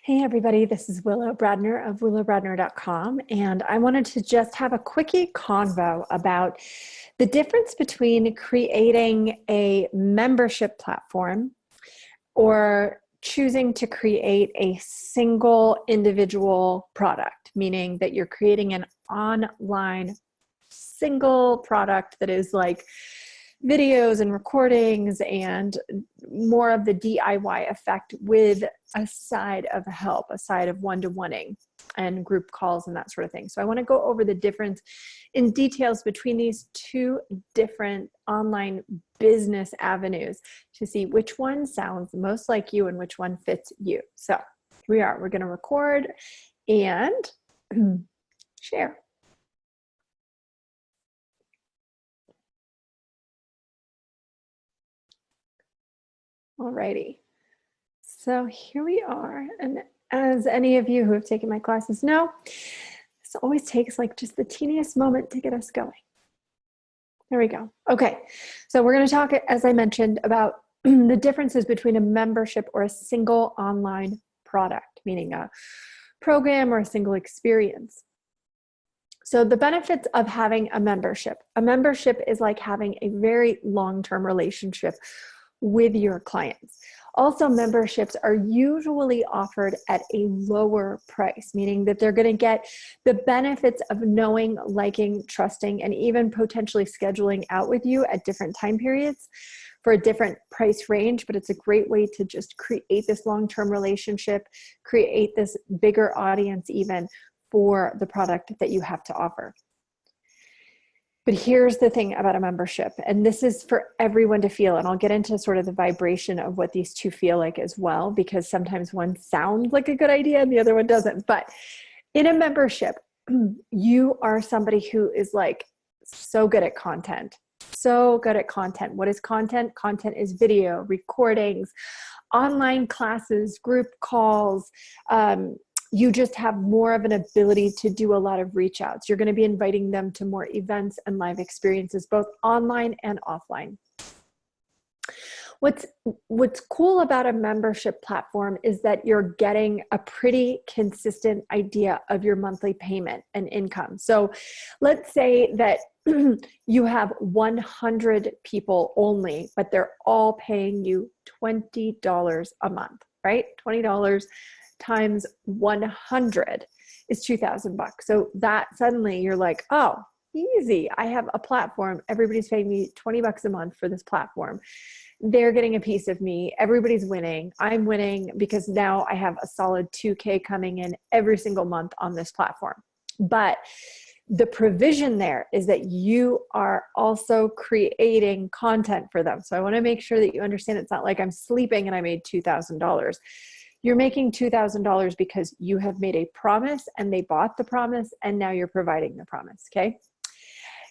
Hey everybody, this is Willow Bradner of willowbradner.com, and I wanted to just have a quickie convo about the difference between creating a membership platform or choosing to create a single individual product, meaning that you're creating an online single product that is like videos and recordings and more of the DIY effect with a side of help, a side of one-to-oneing and group calls and that sort of thing. So I want to go over the difference in details between these two different online business avenues to see which one sounds most like you and which one fits you. So we're going to record and share. Alrighty, so here we are, and as any of you who have taken my classes know, this always takes like just the teeniest moment to get us going. There we go. Okay, so we're going to talk, as I mentioned, about the differences between a membership or a single online product, meaning a program or a single experience. So the benefits of having a membership is like having a very long-term relationship with your clients. Also, memberships are usually offered at a lower price, meaning that they're going to get the benefits of knowing, liking, trusting, and even potentially scheduling out with you at different time periods for a different price range. But it's a great way to just create this long-term relationship, create this bigger audience even for the product that you have to offer. But here's the thing about a membership, and this is for everyone to feel, and I'll get into sort of the vibration of what these two feel like as well, because sometimes one sounds like a good idea and the other one doesn't. But in a membership, you are somebody who is like so good at content. So good at content. What is content? Content is video, recordings, online classes, group calls. You just have more of an ability to do a lot of reach outs. You're going to be inviting them to more events and live experiences, both online and offline. What's cool about a membership platform is that you're getting a pretty consistent idea of your monthly payment and income. So let's say that you have 100 people only, but they're all paying you $20 a month, right? $20 times 100 is 2,000 bucks. So that suddenly you're like, oh, easy. I have a platform. Everybody's paying me 20 bucks a month for this platform. They're getting a piece of me. Everybody's winning. I'm winning because now I have a solid 2K coming in every single month on this platform. But the provision there is that you are also creating content for them. So I want to make sure that you understand it's not like I'm sleeping and I made $2,000. You're making $2,000 because you have made a promise and they bought the promise and now you're providing the promise, okay?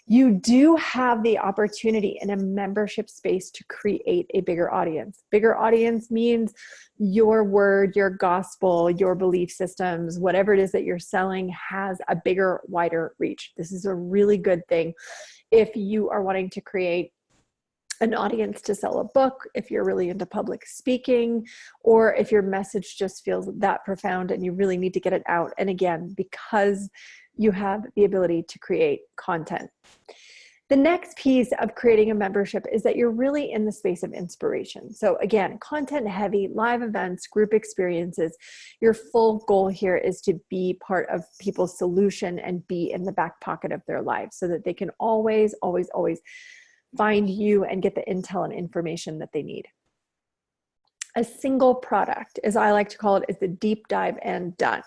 You do have the opportunity in a membership space to create a bigger audience. Bigger audience means your word, your gospel, your belief systems, whatever it is that you're selling has a bigger, wider reach. This is a really good thing if you are wanting to create an audience to sell a book, if you're really into public speaking, or if your message just feels that profound and you really need to get it out. And again, because you have the ability to create content. The next piece of creating a membership is that you're really in the space of inspiration. So again, content heavy, live events, group experiences. Your full goal here is to be part of people's solution and be in the back pocket of their lives so that they can always, always, always find you and get the intel and information that they need. A single product, as I like to call it, is the deep dive and done.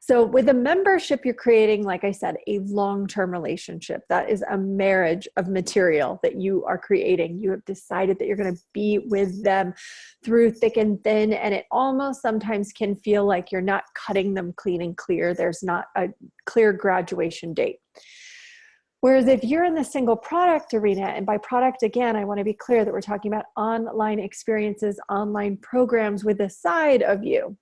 So with a membership, you're creating, like I said, a long-term relationship. That is a marriage of material that you are creating. You have decided that you're going to be with them through thick and thin, and it almost sometimes can feel like you're not cutting them clean and clear. There's not a clear graduation date. Whereas if you're in the single product arena, and by product, again, I want to be clear that we're talking about online experiences, online programs with a side of you,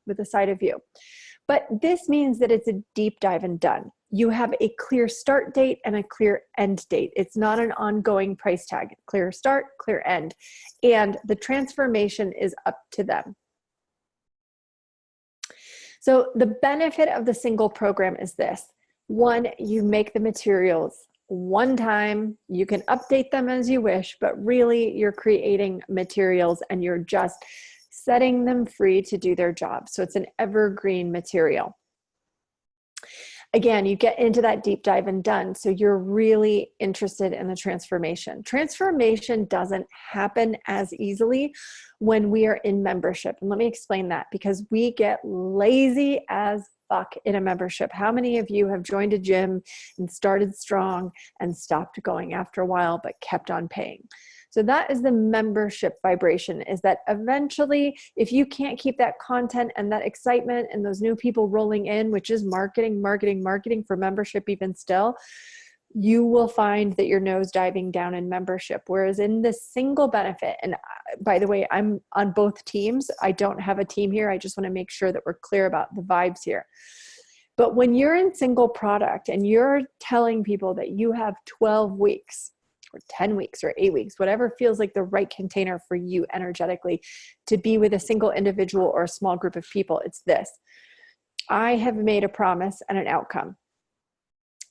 But this means that it's a deep dive and done. You have a clear start date and a clear end date. It's not an ongoing price tag. Clear start, clear end. And the transformation is up to them. So the benefit of the single program is this. One, you make the materials one time, you can update them as you wish, but really you're creating materials and you're just setting them free to do their job. So it's an evergreen material. Again, you get into that deep dive and done. So you're really interested in the transformation. Transformation doesn't happen as easily when we are in membership. And let me explain that, because we get lazy as fuck in a membership. How many of you have joined a gym and started strong and stopped going after a while, but kept on paying? So that is the membership vibration, is that eventually, if you can't keep that content and that excitement and those new people rolling in, which is marketing for membership even still, you will find that you're nosediving down in membership. Whereas in the single benefit, and by the way, I'm on both teams. I don't have a team here. I just want to make sure that we're clear about the vibes here. But when you're in single product and you're telling people that you have 12 weeks, or 10 weeks or 8 weeks, whatever feels like the right container for you energetically to be with a single individual or a small group of people, it's this. I have made a promise and an outcome.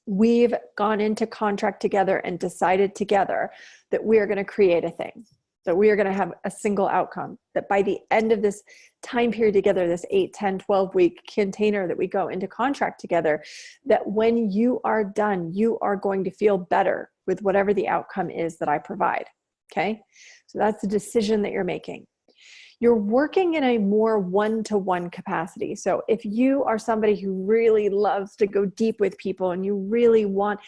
We've gone into contract together and decided together that we are going to create a thing, that we are going to have a single outcome, that by the end of this time period together, this 8, 10, 12-week container that we go into contract together, that when you are done, you are going to feel better with whatever the outcome is that I provide. Okay? So that's the decision that you're making. You're working in a more one-to-one capacity. So if you are somebody who really loves to go deep with people and you really want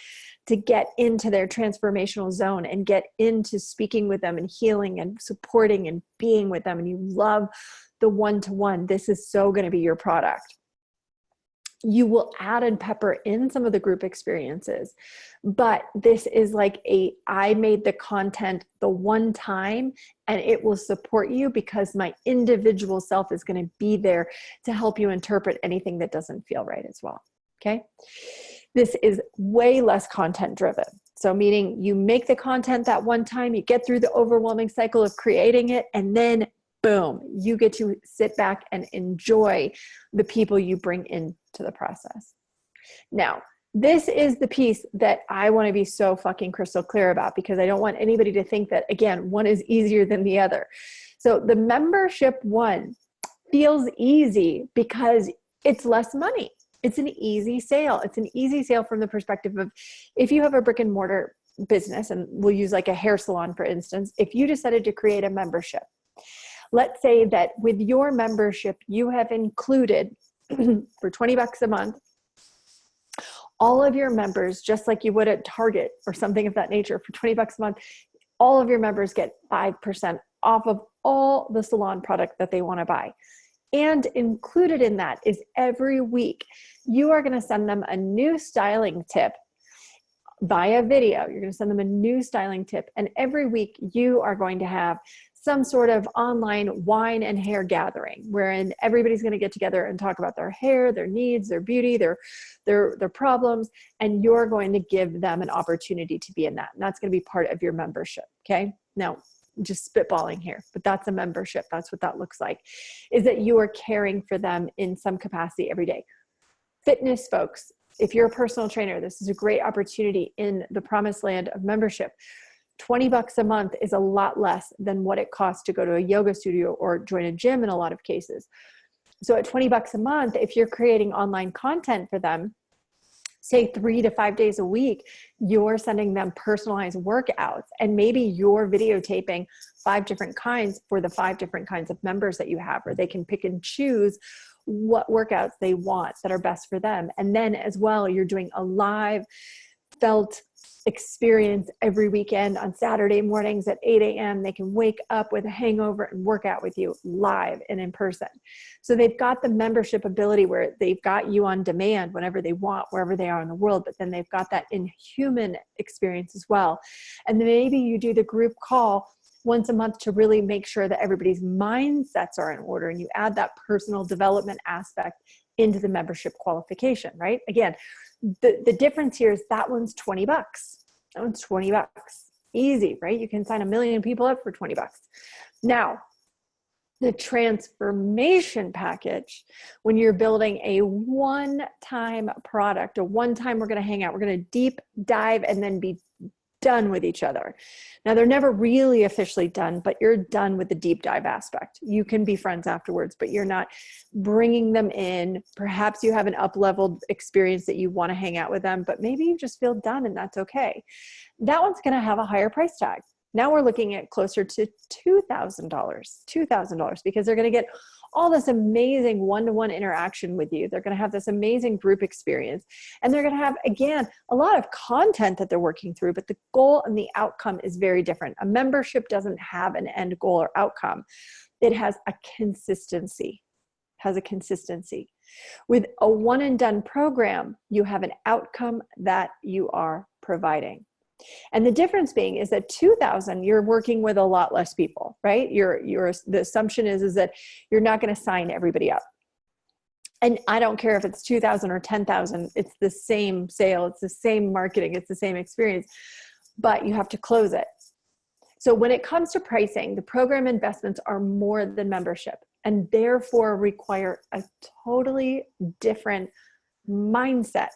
to get into their transformational zone and get into speaking with them and healing and supporting and being with them, and you love the one-to-one, this is so going to be your product. You will add and pepper in some of the group experiences, but this is like I made the content the one time and it will support you because my individual self is going to be there to help you interpret anything that doesn't feel right as well. Okay. This is way less content driven. So meaning you make the content that one time, you get through the overwhelming cycle of creating it, and then boom, you get to sit back and enjoy the people you bring into the process. Now, this is the piece that I want to be so fucking crystal clear about, because I don't want anybody to think that, again, one is easier than the other. So the membership one feels easy because it's less money. It's an easy sale. It's an easy sale from the perspective of, if you have a brick and mortar business, and we'll use like a hair salon, for instance, if you decided to create a membership, let's say that with your membership, you have included for $20 a month, all of your members, just like you would at Target or something of that nature, for $20 a month, all of your members get 5% off of all the salon product that they want to buy. And included in that is every week, you are going to send them a new styling tip via video. You're going to send them a new styling tip. And every week you are going to have some sort of online wine and hair gathering wherein everybody's going to get together and talk about their hair, their needs, their beauty, their problems, and you're going to give them an opportunity to be in that. And that's going to be part of your membership. Okay. Now, just spitballing here, but that's a membership. That's what that looks like, is that you are caring for them in some capacity every day. Fitness folks, if you're a personal trainer, this is a great opportunity in the promised land of membership. $20 a month is a lot less than what it costs to go to a yoga studio or join a gym in a lot of cases. So at $20 a month, if you're creating online content for them, say 3 to 5 days a week, you're sending them personalized workouts, and maybe you're videotaping 5 different kinds for the 5 different kinds of members that you have, or they can pick and choose what workouts they want that are best for them. And then as well, you're doing a live felt experience every weekend on Saturday mornings at 8 a.m. They can wake up with a hangover and work out with you live and in person. So they've got the membership ability where they've got you on demand whenever they want, wherever they are in the world, but then they've got that in human experience as well. And then maybe you do the group call once a month to really make sure that everybody's mindsets are in order, and you add that personal development aspect into the membership qualification, right? Again, the difference here is that one's $20. That one's $20. Easy, right? You can sign 1 million people up for $20. Now, The transformation package, when you're building a one-time product, a one-time we're going to hang out, we're going to deep dive and then be done with each other. Now, they're never really officially done, but you're done with the deep dive aspect. You can be friends afterwards, but you're not bringing them in. Perhaps you have an up-leveled experience that you want to hang out with them, but maybe you just feel done and that's okay. That one's going to have a higher price tag. Now we're looking at closer to $2,000 because they're going to get all this amazing one-to-one interaction with you. They're going to have this amazing group experience, and they're going to have, again, a lot of content that they're working through, but the goal and the outcome is very different. A membership doesn't have an end goal or outcome. It has a consistency. With a one and done program, you have an outcome that you are providing. And the difference being is that 2,000, you're working with a lot less people, right? The assumption is that you're not going to sign everybody up. And I don't care if it's 2,000 or 10,000, it's the same sale, it's the same marketing, it's the same experience, but you have to close it. So when it comes to pricing, the program investments are more than membership and therefore require a totally different mindset,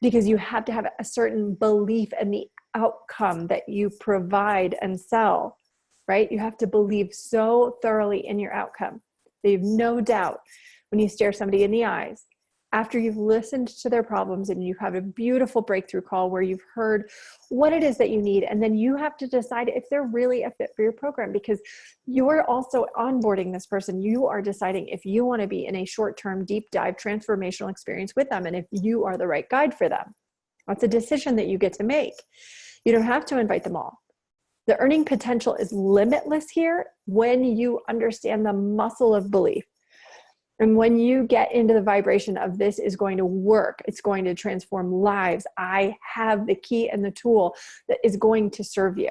because you have to have a certain belief in the outcome that you provide and sell, right? You have to believe so thoroughly in your outcome. They have no doubt when you stare somebody in the eyes, after you've listened to their problems and you've had a beautiful breakthrough call where you've heard what it is that you need, and then you have to decide if they're really a fit for your program, because you're also onboarding this person. You are deciding if you want to be in a short-term, deep dive, transformational experience with them, and if you are the right guide for them. That's a decision that you get to make. You don't have to invite them all. The earning potential is limitless here when you understand the muscle of belief. And when you get into the vibration of this is going to work, it's going to transform lives. I have the key and the tool that is going to serve you,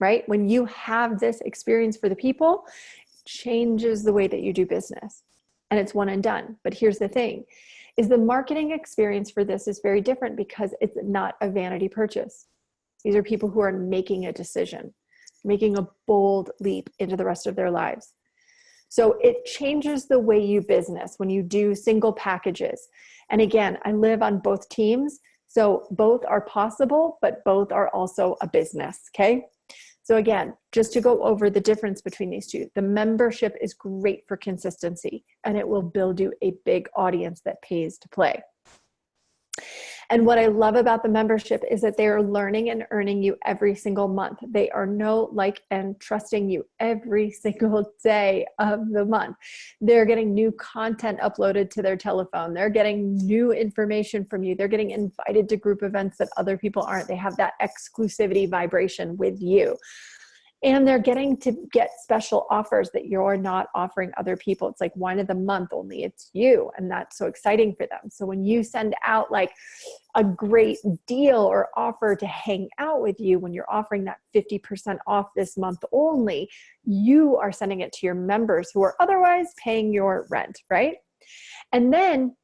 right? When you have this experience for the people, it changes the way that you do business, and it's one and done. But here's the thing, is the marketing experience for this is very different because it's not a vanity purchase. These are people who are making a decision, making a bold leap into the rest of their lives. So it changes the way you business when you do single packages. And again, I live on both teams, so both are possible, but both are also a business, okay? So again, just to go over the difference between these two, the membership is great for consistency, and it will build you a big audience that pays to play. And what I love about the membership is that they are learning and earning you every single month. They are and trusting you every single day of the month. They're getting new content uploaded to their telephone. They're getting new information from you. They're getting invited to group events that other people aren't. They have that exclusivity vibration with you. And they're getting to get special offers that you're not offering other people. It's like wine of the month, only it's you. And that's so exciting for them. So when you send out like a great deal or offer to hang out with you, when you're offering that 50% off this month only, you are sending it to your members who are otherwise paying your rent, right? And then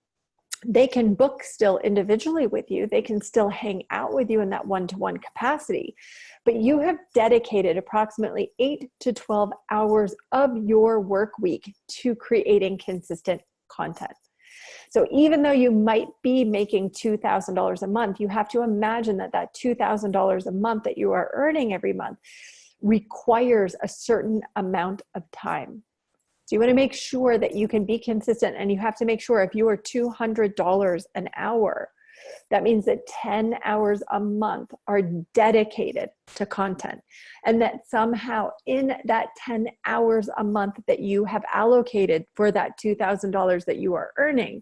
they can book still individually with you. They can still hang out with you in that one-to-one capacity. But you have dedicated approximately 8 to 12 hours of your work week to creating consistent content. So even though you might be making $2,000 a month, you have to imagine that that $2,000 a month that you are earning every month requires a certain amount of time. So you want to make sure that you can be consistent, and you have to make sure if you are $200 an hour, that means that 10 hours a month are dedicated to content, and that somehow in that 10 hours a month that you have allocated for that $2,000 that you are earning,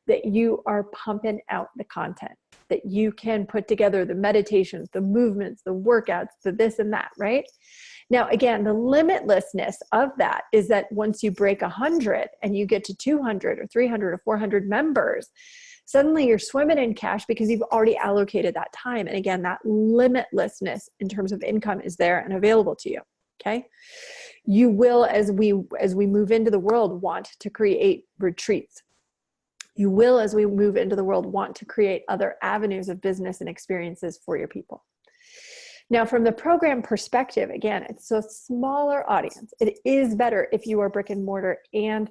that you are pumping out the content, that you can put together the meditations, the movements, the workouts, the this and that, right? Now, again, the limitlessness of that is that once you break 100 and you get to 200 or 300 or 400 members, suddenly you're swimming in cash because you've already allocated that time. And again, that limitlessness in terms of income is there and available to you, okay? You will, as we move into the world, want to create retreats. You will, as we move into the world, want to create other avenues of business and experiences for your people. Now, from the program perspective, again, it's a smaller audience. It is better if you are brick and mortar and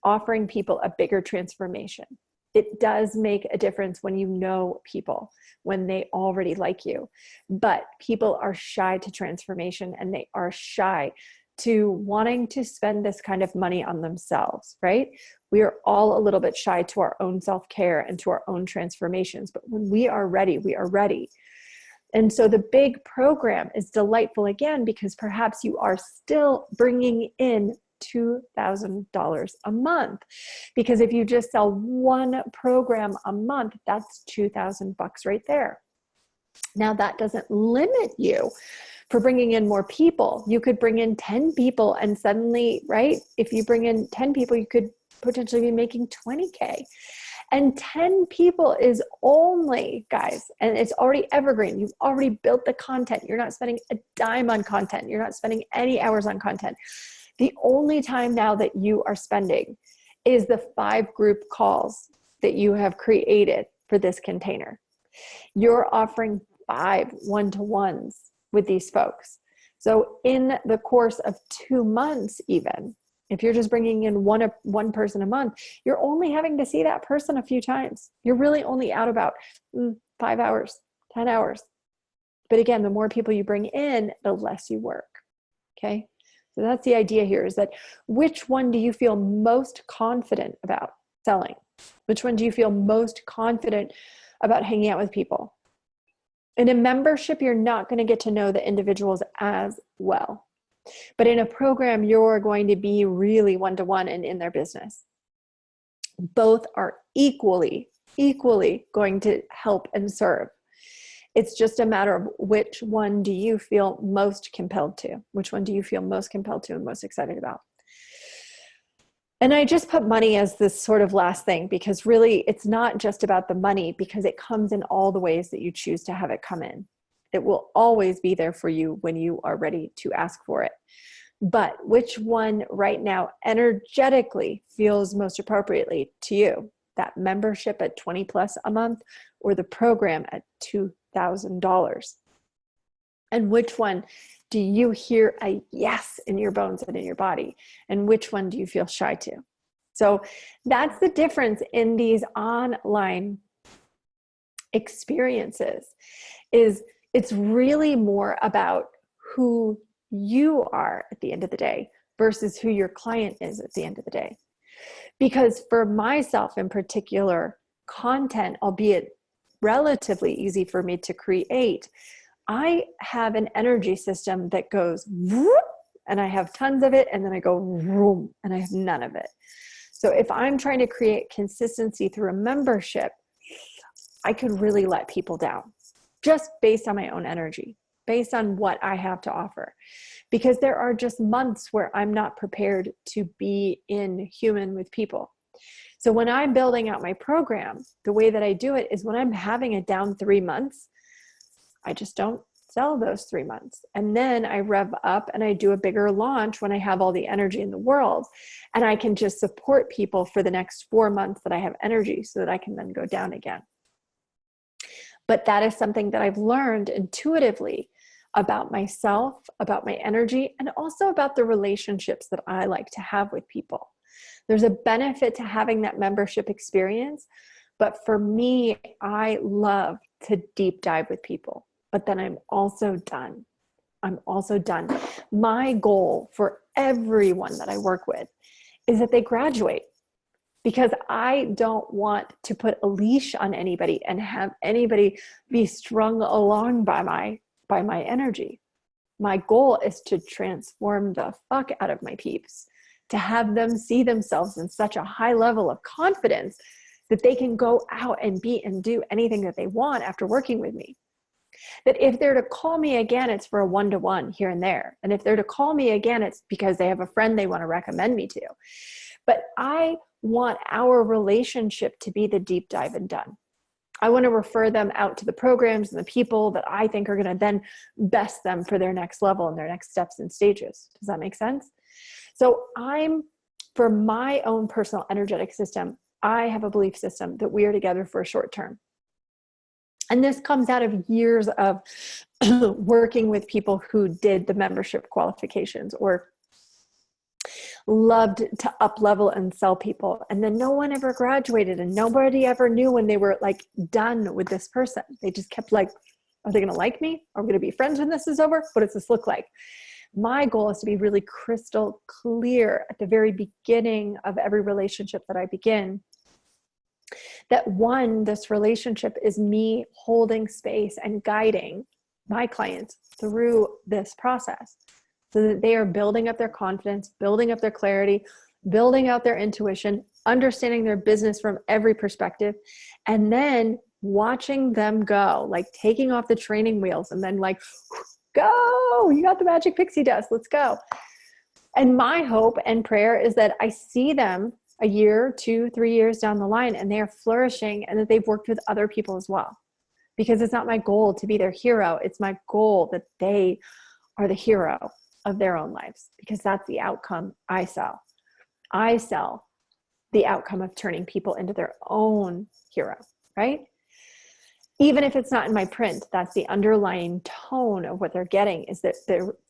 offering people a bigger transformation. It does make a difference when you know people, when they already like you. But people are shy to transformation, and they are shy to wanting to spend this kind of money on themselves, right? We are all a little bit shy to our own self-care and to our own transformations. But when we are ready, we are ready. And so the big program is delightful, again, because perhaps you are still bringing in $2,000 a month. Because if you just sell one program a month, that's $2,000 right there. Now, that doesn't limit you for bringing in more people. You could bring in 10 people and suddenly, right? If you bring in 10 people, you could potentially be making $20K. And 10 people is only, guys, and it's already evergreen. You've already built the content. You're not spending a dime on content. You're not spending any hours on content. The only time now that you are spending is the 5 group calls that you have created for this container. You're offering 5 one-to-ones with these folks. So in the course of 2 months, even, if you're just bringing in one person a month, you're only having to see that person a few times. You're really only out about 5 hours, 10 hours. But again, the more people you bring in, the less you work, okay? So that's the idea here, is that which one do you feel most confident about selling? Which one do you feel most confident about hanging out with people? In a membership, you're not going to get to know the individuals as well. But in a program, you're going to be really one-to-one and in their business. Both are equally going to help and serve. It's just a matter of which one do you feel most compelled to? Which one do you feel most compelled to and most excited about? And I just put money as this sort of last thing, because really it's not just about the money, because it comes in all the ways that you choose to have it come in. It will always be there for you when you are ready to ask for it. But which one right now energetically feels most appropriately to you? That membership at 20 plus a month, or the program at $2,000? And which one do you hear a yes in your bones and in your body? And which one do you feel shy to? So that's the difference in these online experiences, is it's really more about who you are at the end of the day versus who your client is at the end of the day. Because for myself in particular, content, albeit relatively easy for me to create, I have an energy system that goes whoop, and I have tons of it, and then I go vroom, and I have none of it. So if I'm trying to create consistency through a membership, I could really let people down just based on my own energy, based on what I have to offer. Because there are just months where I'm not prepared to be in human with people. So when I'm building out my program, the way that I do it is when I'm having a down 3 months, I just don't sell those 3 months. And then I rev up and I do a bigger launch when I have all the energy in the world. And I can just support people for the next 4 months that I have energy, so that I can then go down again. But that is something that I've learned intuitively about myself, about my energy, and also about the relationships that I like to have with people. There's a benefit to having that membership experience, but for me, I love to deep dive with people, but then I'm also done. I'm also done. My goal for everyone that I work with is that they graduate, because I don't want to put a leash on anybody and have anybody be strung along by my energy. My goal is to transform the fuck out of my peeps, to have them see themselves in such a high level of confidence that they can go out and be and do anything that they want after working with me. That if they're to call me again, it's for a one-to-one here and there. And if they're to call me again, it's because they have a friend they want to recommend me to. But I want our relationship to be the deep dive and done. I want to refer them out to the programs and the people that I think are going to then best them for their next level and their next steps and stages. Does that make sense? So for my own personal energetic system, I have a belief system that we are together for a short term. And this comes out of years of working with people who did the membership qualifications or loved to up level and sell people. And then no one ever graduated and nobody ever knew when they were like done with this person. They just kept like, are they going to like me? Are we going to be friends when this is over? What does this look like? My goal is to be really crystal clear at the very beginning of every relationship that I begin, that one, this relationship is me holding space and guiding my clients through this process so that they are building up their confidence, building up their clarity, building out their intuition, understanding their business from every perspective, and then watching them go, like taking off the training wheels and then like, go, you got the magic pixie dust, let's go. And my hope and prayer is that I see them a year, 2, 3 years down the line, and they are flourishing and that they've worked with other people as well. Because it's not my goal to be their hero. It's my goal that they are the hero of their own lives, because that's the outcome I sell. I sell the outcome of turning people into their own hero, right? Even if it's not in my print, that's the underlying tone of what they're getting, is that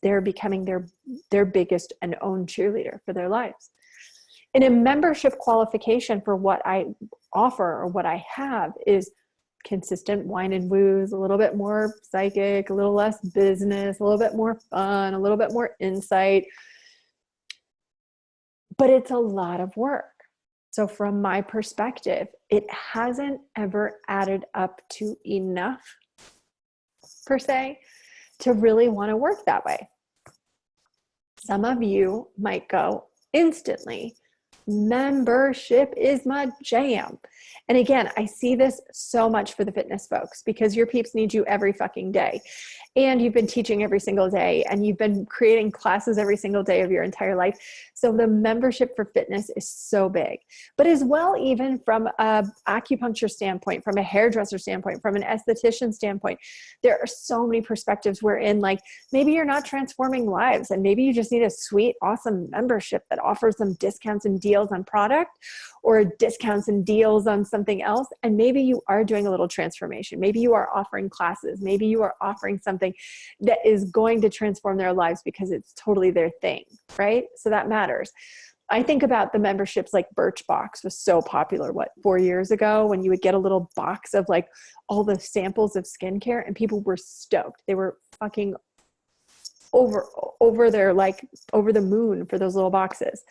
they're becoming their biggest and own cheerleader for their lives. In a membership qualification for what I offer or what I have is consistent wine and woos, a little bit more psychic, a little less business, a little bit more fun, a little bit more insight. But it's a lot of work. So from my perspective, it hasn't ever added up to enough, per se, to really want to work that way. Some of you might go instantly, membership is my jam. And again, I see this so much for the fitness folks, because your peeps need you every fucking day. And you've been teaching every single day, and you've been creating classes every single day of your entire life. So the membership for fitness is so big. But as well, even from an acupuncture standpoint, from a hairdresser standpoint, from an esthetician standpoint, there are so many perspectives wherein, like, maybe you're not transforming lives, and maybe you just need a sweet, awesome membership that offers them discounts and deals on product, or discounts and deals on something else. And maybe you are doing a little transformation. Maybe you are offering classes. Maybe you are offering something that is going to transform their lives because it's totally their thing, right? So that matters. I think about the memberships, like Birchbox was so popular, 4 years ago, when you would get a little box of like all the samples of skincare, and people were stoked. They were fucking over their, like, over the moon for those little boxes,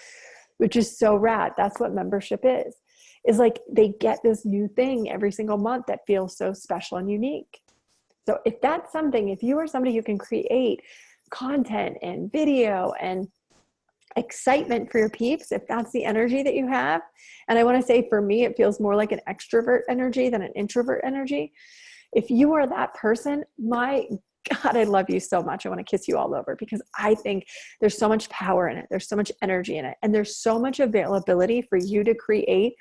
which is so rad. That's what membership is like they get this new thing every single month that feels so special and unique. So if that's something, if you are somebody who can create content and video and excitement for your peeps, if that's the energy that you have, and I want to say for me, it feels more like an extrovert energy than an introvert energy. If you are that person, my God, I love you so much. I want to kiss you all over, because I think there's so much power in it. There's so much energy in it. And there's so much availability for you to create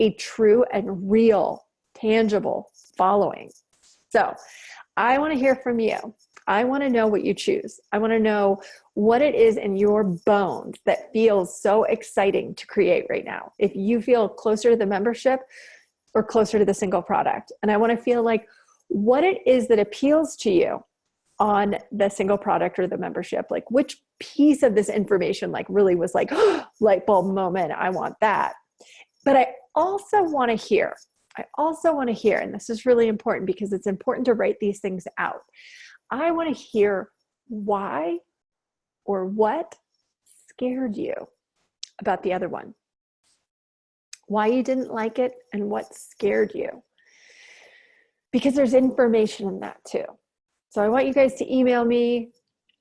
a true and real, tangible following. So I want to hear from you. I want to know what you choose. I want to know what it is in your bones that feels so exciting to create right now. If you feel closer to the membership or closer to the single product. And I want to feel like what it is that appeals to you on the single product or the membership. Like, which piece of this information like really was like, oh, light bulb moment, I want that. But I also want to hear, and this is really important because it's important to write these things out. I want to hear why or what scared you about the other one, why you didn't like it, and what scared you. Because there's information in that too. So I want you guys to email me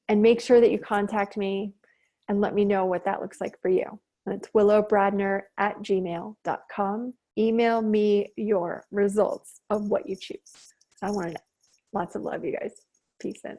and make sure that you contact me and let me know what that looks like for you. And it's willowbradner@gmail.com. Email me your results of what you choose. I want to know. Lots of love, you guys. Peace in.